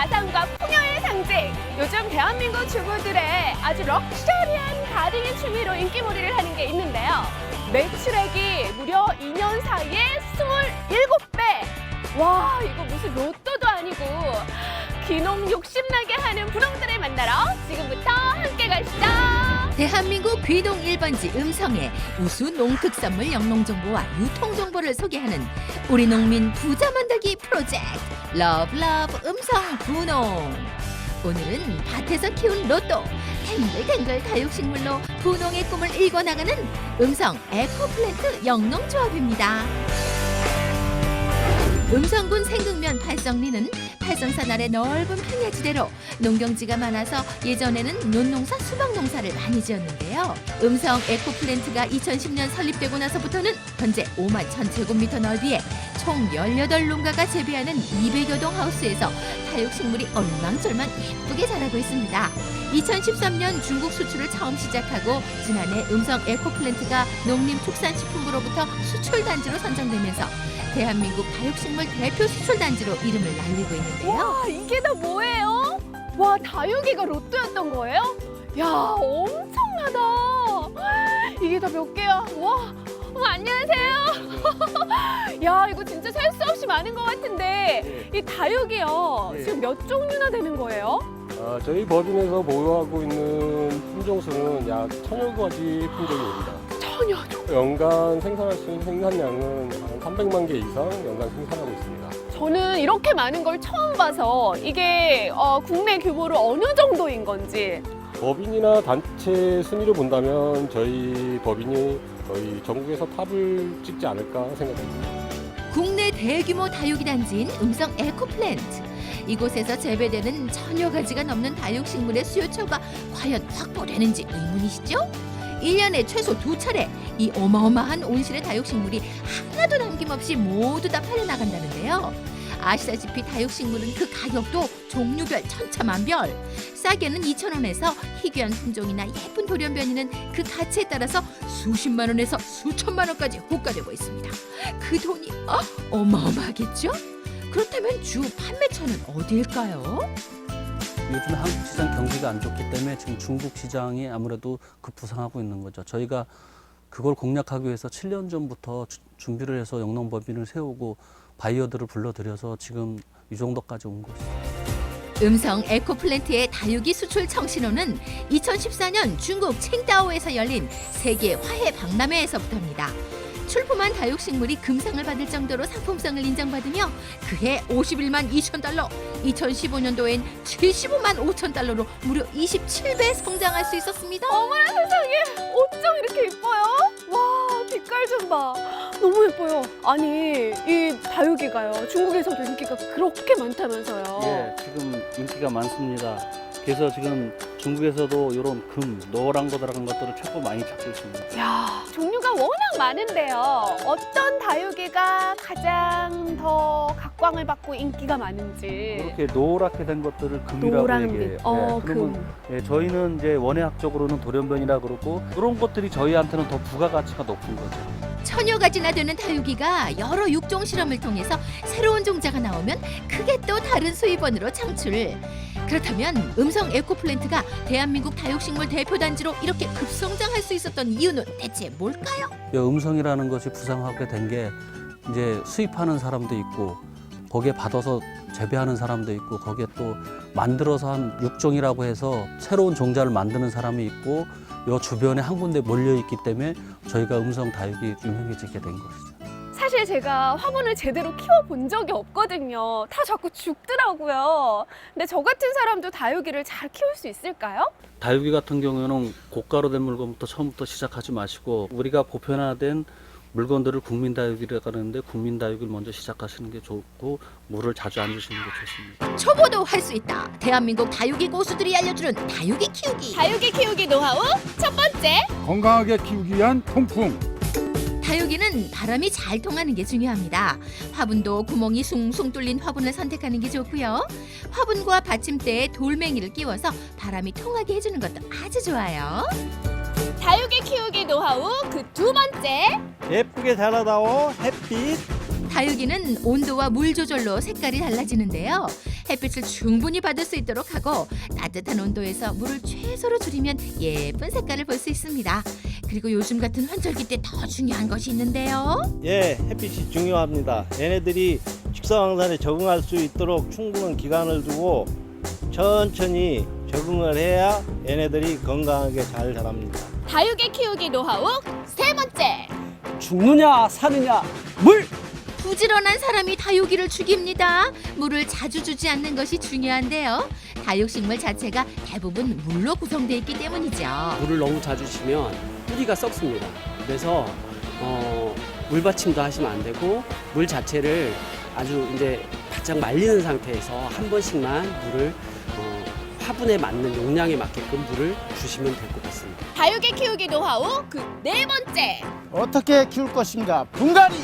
가상과 풍요의 상징. 요즘 대한민국 주부들의 아주 럭셔리한 가딩의 취미로 인기몰이를 하는 게 있는데요. 매출액이 무려 2년 사이에 27배. 와, 이거 무슨 로또도 아니고 귀농 욕심나게 하는 분홍들을 만나러 지금부터 함께 가시죠. 대한민국 귀농 1번지 음성의 우수 농특산물 영농정보와 유통정보를 소개하는 우리 농민 부자 만들기 프로젝트 러브러브 음성 분홍. 오늘은 밭에서 키운 로또 탱글탱글 다육식물로 분홍의 꿈을 일궈나가는 음성 에코플랜트 영농조합입니다. 음성군 생극면 팔성리는 팔성산 아래 넓은 평야지대로 농경지가 많아서 예전에는 논농사, 수박농사를 많이 지었는데요. 음성 에코플랜트가 2010년 설립되고 나서부터는 현재 5만 1000제곱미터 넓이에 총 18농가가 재배하는 200여 동 하우스에서 다육식물이 얼망졸망 예쁘게 자라고 있습니다. 2013년 중국 수출을 처음 시작하고 지난해 음성 에코플랜트가 농림축산식품부로부터 수출단지로 선정되면서 대한민국 다육식물 대표 수출단지로 이름을 날리고 있는데요. 와, 이게 다 뭐예요? 와, 다육이가 로또였던 거예요? 야, 엄청나다. 이게 다 몇 개야? 와, 안녕하세요. 야, 이거 진짜 셀 수 없이 많은 것 같은데 이 다육이요. 지금 몇 종류나 되는 거예요? 저희 법인에서 보유하고 있는 품종수는 약 1000여 가지 품종입니다. 1000여 종. 연간 생산할 수 있는 생산량은 한 300만 개 이상 연간 생산하고 있습니다. 저는 이렇게 많은 걸 처음 봐서 이게 국내 규모로 어느 정도인 건지. 법인이나 단체 순위로 본다면 저희 법인이 거의 전국에서 탑을 찍지 않을까 생각합니다. 국내 대규모 다육이 단지인 음성 에코플랜트. 이곳에서 재배되는 1000여 가지가 넘는 다육식물의 수요처가 과연 확보되는지 의문이시죠? 1년에 최소 2차례 이 어마어마한 온실의 다육식물이 하나도 남김없이 모두 다 팔려나간다는데요. 아시다시피 다육식물은 그 가격도 종류별 천차만별. 싸게는 2,000원에서 희귀한 품종이나 예쁜 돌연변이는 그 가치에 따라서 수십만 원에서 수천만 원까지 호가되고 있습니다. 그 돈이 어마어마하겠죠? 그렇다면 주 판매처는 어디일까요? 요즘 한국 시장 경기가 안 좋기 때문에 지금 중국 시장이 아무래도 급부상하고 있는 거죠. 저희가 그걸 공략하기 위해서 7년 전부터 준비를 해서 영농법인을 세우고 바이어들을 불러들여서 지금 이 정도까지 온 거죠. 음성 에코플랜트의 다육이 수출 청신호는 2014년 중국 칭다오에서 열린 세계 화해 박람회에서부터입니다. 출품한 다육식물이 금상을 받을 정도로 상품성을 인정받으며 그해 51만 2천 달러, 2015년도엔 75만 5천 달러로 무려 27배 성장할 수 있었습니다. 어머나 세상에, 어쩜 이렇게 예뻐요? 와, 빛깔 좀 봐. 너무 예뻐요. 아니, 이 다육이가요, 중국에서도 인기가 그렇게 많다면서요. 예, 지금 인기가 많습니다. 그래서 지금 중국에서도 이런 금, 노란 거 들어간 것들을 자꾸 많이 찾고 있습니다. 야, 종류가 워낙 많은데요. 어떤 다육이가 가장 더 각광을 받고 인기가 많은지. 이렇게 노랗게 된 것들을 금이라고 노란 얘기해요. 빛. 그러면 예, 저희는 이제 원예학적으로는 돌연변이라 그러고 그런 것들이 저희한테는 더 부가가치가 높은 거죠. 1000여 가지나 되는 다육이가 여러 육종 실험을 통해서 새로운 종자가 나오면 그게 또 다른 수입원으로 창출. 그렇다면 음성 에코플랜트가 대한민국 다육식물 대표단지로 이렇게 급성장할 수 있었던 이유는 대체 뭘까요? 이 음성이라는 것이 부상하게 된 게 이제 수입하는 사람도 있고 거기에 받아서 재배하는 사람도 있고 거기에 또 만들어서 한 육종이라고 해서 새로운 종자를 만드는 사람이 있고 이 주변에 한 군데 몰려 있기 때문에 저희가 음성 다육이 유명해지게 된 것이죠. 사실 제가 화분을 제대로 키워본 적이 없거든요. 다 자꾸 죽더라고요. 근데 저 같은 사람도 다육이를 잘 키울 수 있을까요? 다육이 같은 경우에는 고가로 된 물건부터 처음부터 시작하지 마시고 우리가 보편화된 물건들을 국민다육이라고 하는데 국민다육을 먼저 시작하시는 게 좋고 물을 자주 안 주시는 게 좋습니다. 초보도 할 수 있다. 대한민국 다육이 고수들이 알려주는 다육이 키우기. 다육이 키우기 노하우 첫 번째. 건강하게 키우기 위한 통풍. 다육이는 바람이 잘 통하는 게 중요합니다. 화분도 구멍이 숭숭 뚫린 화분을 선택하는 게 좋고요. 화분과 받침대에 돌멩이를 끼워서 바람이 통하게 해주는 것도 아주 좋아요. 다육이 키우기 노하우 그 두 번째. 예쁘게 자라다오 햇빛. 다육이는 온도와 물 조절로 색깔이 달라지는데요. 햇빛을 충분히 받을 수 있도록 하고 따뜻한 온도에서 물을 최소로 줄이면 예쁜 색깔을 볼 수 있습니다. 그리고 요즘 같은 환절기 때 더 중요한 것이 있는데요. 예, 햇빛이 중요합니다. 얘네들이 직사광선에 적응할 수 있도록 충분한 기간을 두고 천천히 적응을 해야 얘네들이 건강하게 잘 자랍니다. 다육이 키우기 노하우 세 번째. 죽느냐 사느냐 물. 부지런한 사람이 다육이를 죽입니다. 물을 자주 주지 않는 것이 중요한데요. 다육식물 자체가 대부분 물로 구성되어 있기 때문이죠. 물을 너무 자주 주면 뿌리가 썩습니다. 그래서 물받침도 하시면 안 되고 물 자체를 아주 이제 바짝 말리는 상태에서 한 번씩만 물을 화분에 맞는 용량에 맞게끔 물을 주시면 될 것 같습니다. 다육이 키우기 노하우 그 네 번째. 어떻게 키울 것인가? 분갈이.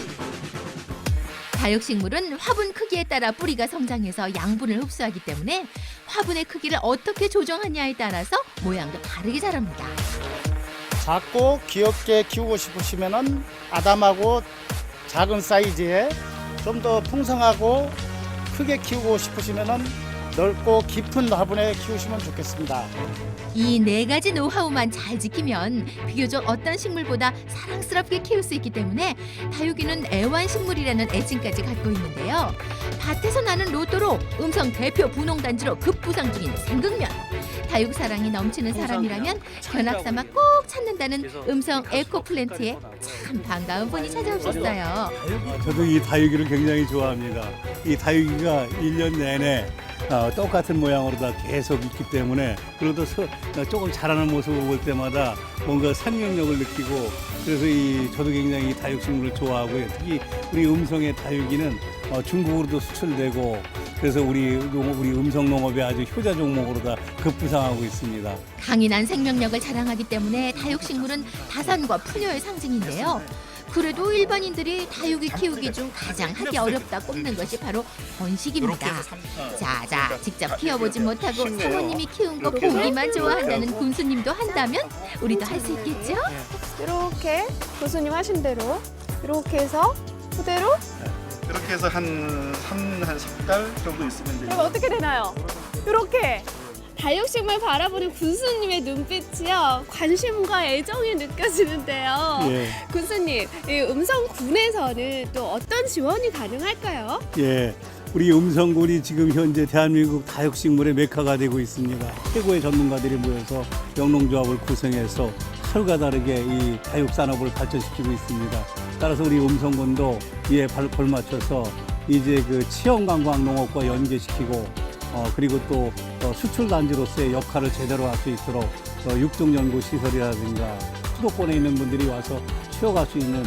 다육식물은 화분 크기에 따라 뿌리가 성장해서 양분을 흡수하기 때문에 화분의 크기를 어떻게 조정하냐에 따라서 모양도 다르게 자랍니다. 작고 귀엽게 키우고 싶으시면은 아담하고 작은 사이즈에 좀 더 풍성하고 크게 키우고 싶으시면은 넓고 깊은 화분에 키우시면 좋겠습니다. 이 네 가지 노하우만 잘 지키면 비교적 어떤 식물보다 사랑스럽게 키울 수 있기 때문에 다육이는 애완식물이라는 애칭까지 갖고 있는데요. 밭에서 나는 로또로 음성 대표 분홍단지로 급부상 중인 생극면. 다육 사랑이 넘치는 사람이라면 견학삼아 꼭 찾는다는 음성 에코플랜트에 참 반가운 분이 찾아오셨어요. 저도 이 다육이를 굉장히 좋아합니다. 이 다육이가 1년 내내 똑같은 모양으로 다 계속 있기 때문에 그래도 조금 자라는 모습을 볼 때마다 뭔가 생명력을 느끼고 그래서 저도 굉장히 이 다육식물을 좋아하고요. 특히 우리 음성의 다육이는 중국으로도 수출되고 그래서 우리 음성 농업의 아주 효자 종목으로 다 급부상하고 있습니다. 강인한 생명력을 자랑하기 때문에 다육식물은 다산과 푸녀의 상징인데요. 그래도 일반인들이 다육이 키우기 중 가장 하기 어렵다 꼽는 것이 바로 번식입니다. 자, 직접 키워보진 못하고 사모님이 키운 거 보기만 좋아한다는 군수님도 한다면 우리도 할 수 있겠죠? 이렇게 교수님 하신 대로 이렇게 해서 그대로. 이렇게 해서 한 3달 정도 있으면 돼요. 그럼 어떻게 되나요? 이렇게. 다육식물 바라보는 군수님의 눈빛이요, 관심과 애정이 느껴지는데요. 예. 군수님, 이 음성군에서는 또 어떤 지원이 가능할까요? 예. 우리 음성군이 지금 현재 대한민국 다육식물의 메카가 되고 있습니다. 최고의 전문가들이 모여서 영농조합을 구성해서 하루가 다르게 이 다육 산업을 발전시키고 있습니다. 따라서 우리 음성군도 이에 발맞춰서 이제 그 체험관광 농업과 연계시키고 그리고 또 수출 단지로서의 역할을 제대로 할 수 있도록 육종 연구 시설이라든가 수도권에 있는 분들이 와서 쉬어갈 수 있는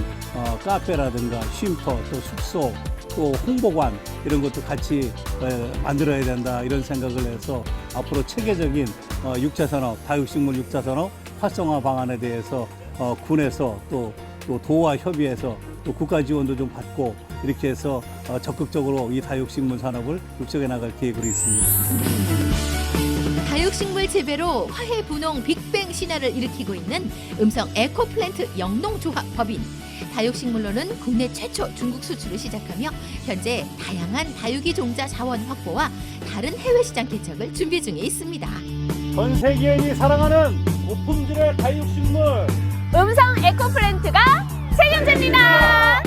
카페라든가 쉼터 또 숙소 또 홍보관 이런 것도 같이 만들어야 된다 이런 생각을 해서 앞으로 체계적인 육자산업 다육식물 육자산업 활성화 방안에 대해서 군에서 또 도와 협의해서 또 국가 지원도 좀 받고 이렇게 해서 적극적으로 이 다육식물 산업을 육성해 나갈 계획으로 있습니다. 다육식물 재배로 화훼분홍 빅뱅 신화를 일으키고 있는 음성 에코플랜트 영농조합 법인. 다육식물로는 국내 최초 중국 수출을 시작하며 현재 다양한 다육이 종자 자원 확보와 다른 해외 시장 개척을 준비 중에 있습니다. 전 세계인이 사랑하는 고품질의 다육식물. 음성 에코플랜트가 책임집니다.